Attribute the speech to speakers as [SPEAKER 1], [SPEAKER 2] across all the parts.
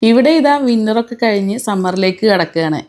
[SPEAKER 1] ഇവിടെ ഇതാ വിന്ററൊക്കെ കഴിഞ്ഞ് സമ്മറിലേക്ക് കടക്കുകയാണ്.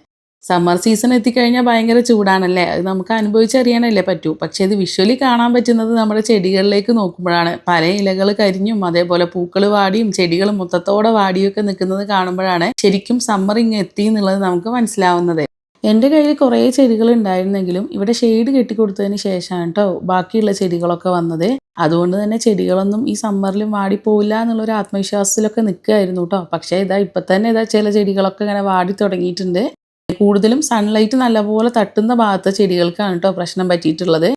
[SPEAKER 1] സമ്മർ സീസൺ എത്തിക്കഴിഞ്ഞാൽ ഭയങ്കര ചൂടാണല്ലേ, അത് നമുക്ക് അനുഭവിച്ചറിയാനല്ലേ പറ്റൂ. പക്ഷേ ഇത് വിഷ്വലി കാണാൻ പറ്റുന്നത് നമ്മുടെ ചെടികളിലേക്ക് നോക്കുമ്പോഴാണ്. പല ഇലകൾ കരിഞ്ഞും അതേപോലെ പൂക്കൾ വാടിയും ചെടികൾ മൊത്തത്തോടെ വാടിയൊക്കെ നിൽക്കുന്നത് കാണുമ്പോഴാണ് ശരിക്കും സമ്മർ ഇങ്ങ് എത്തി എന്നുള്ളത് നമുക്ക് മനസ്സിലാവുന്നത്. എൻ്റെ കയ്യിൽ കുറേ ചെടികൾ ഉണ്ടായിരുന്നെങ്കിലും ഇവിടെ ഷെയ്ഡ് കെട്ടിക്കൊടുത്തതിന് ശേഷമാണ് കേട്ടോ ബാക്കിയുള്ള ചെടികളൊക്കെ വന്നത്. അതുകൊണ്ട് തന്നെ ചെടികളൊന്നും ഈ സമ്മറിലും വാടിപ്പോവില്ല എന്നുള്ളൊരു ആത്മവിശ്വാസത്തിലൊക്കെ നിൽക്കുകയായിരുന്നു കേട്ടോ. പക്ഷേ ഇപ്പം തന്നെ ചില ചെടികളൊക്കെ ഇങ്ങനെ വാടി തുടങ്ങിയിട്ടുണ്ട്. കൂടുതലും സൺലൈറ്റ് നല്ലപോലെ തട്ടുന്ന ഭാഗത്തെ ചെടികൾക്കാണ് കേട്ടോ പ്രശ്നം പറ്റിയിട്ടുള്ളത്.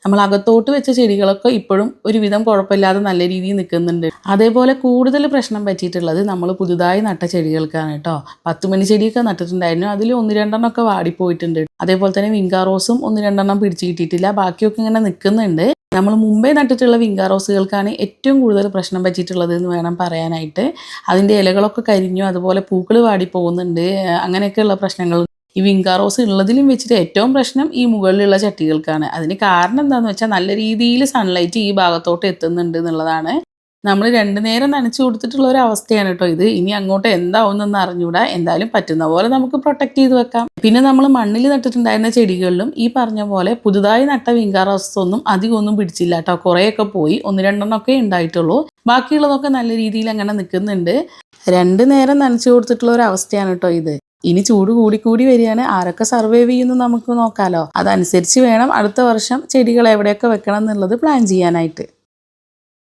[SPEAKER 1] നമ്മൾ അകത്തോട്ട് വെച്ച ചെടികളൊക്കെ ഇപ്പോഴും ഒരുവിധം കുഴപ്പമില്ലാതെ നല്ല രീതിയിൽ നിൽക്കുന്നുണ്ട്. അതേപോലെ കൂടുതൽ പ്രശ്നം പറ്റിയിട്ടുള്ളത് നമ്മൾ പുതുതായി നട്ട ചെടികൾക്കാണ് കേട്ടോ. 10 മണി ചെടിയൊക്കെ നട്ടിട്ടുണ്ടായിരുന്നു, അതിൽ 1-2 ഒക്കെ വാടിപ്പോയിട്ടുണ്ട്. അതേപോലെ തന്നെ വിങ്കാ റോസും 1-2 പിടിച്ചു കിട്ടിയിട്ടില്ല, ബാക്കിയൊക്കെ ഇങ്ങനെ നിൽക്കുന്നുണ്ട്. നമ്മൾ മുമ്പേ നട്ടിട്ടുള്ള വിങ്കാ റോസുകൾക്കാണ് ഏറ്റവും കൂടുതൽ പ്രശ്നം പറ്റിയിട്ടുള്ളത് എന്ന് വേണം പറയാനായിട്ട്. അതിൻ്റെ ഇലകളൊക്കെ കരിഞ്ഞു, അതുപോലെ പൂക്കൾ വാടി പോകുന്നുണ്ട്, അങ്ങനെയൊക്കെയുള്ള പ്രശ്നങ്ങൾ. ഈ വിങ്കാ റോസ് ഉള്ളതിലും വെച്ചിട്ട് ഏറ്റവും പ്രശ്നം ഈ മുകളിലുള്ള ചട്ടികൾക്കാണ്. അതിന് കാരണം എന്താണെന്ന് വെച്ചാൽ നല്ല രീതിയിൽ സൺലൈറ്റ് ഈ ഭാഗത്തോട്ട് എത്തുന്നുണ്ട് എന്നുള്ളതാണ്. നമ്മൾ 2 നേരം നനച്ചു കൊടുത്തിട്ടുള്ള ഒരു അവസ്ഥയാണ് കേട്ടോ ഇത്. ഇനി അങ്ങോട്ട് എന്താവുമെന്നൊന്നും അറിഞ്ഞൂടാ. എന്തായാലും പറ്റുന്ന പോലെ നമുക്ക് പ്രൊട്ടക്ട് ചെയ്ത് വെക്കാം. പിന്നെ നമ്മൾ മണ്ണിൽ നട്ടിട്ടുണ്ടായിരുന്ന ചെടികളിലും ഈ പറഞ്ഞ പോലെ പുതുതായി നട്ട വിങ്കാ റോസ് ഒന്നും അധികം ഒന്നും പിടിച്ചില്ല കേട്ടോ. കുറേയൊക്കെ പോയി, 1-2 ഒക്കെ ഉണ്ടായിട്ടുള്ളൂ. ബാക്കിയുള്ളതൊക്കെ നല്ല രീതിയിൽ അങ്ങനെ നിൽക്കുന്നുണ്ട്. 2 നേരം നനച്ചു കൊടുത്തിട്ടുള്ള ഒരു അവസ്ഥയാണ് കേട്ടോ ഇത്. ഇനി ചൂട് കൂടി വരികയാണ്. ആരൊക്കെ സർവൈവ് ചെയ്യുന്നു നമുക്ക് നോക്കാലോ. അതനുസരിച്ച് വേണം അടുത്ത വർഷം ചെടികൾ എവിടെയൊക്കെ വെക്കണം എന്നുള്ളത് പ്ലാൻ ചെയ്യാനായിട്ട്.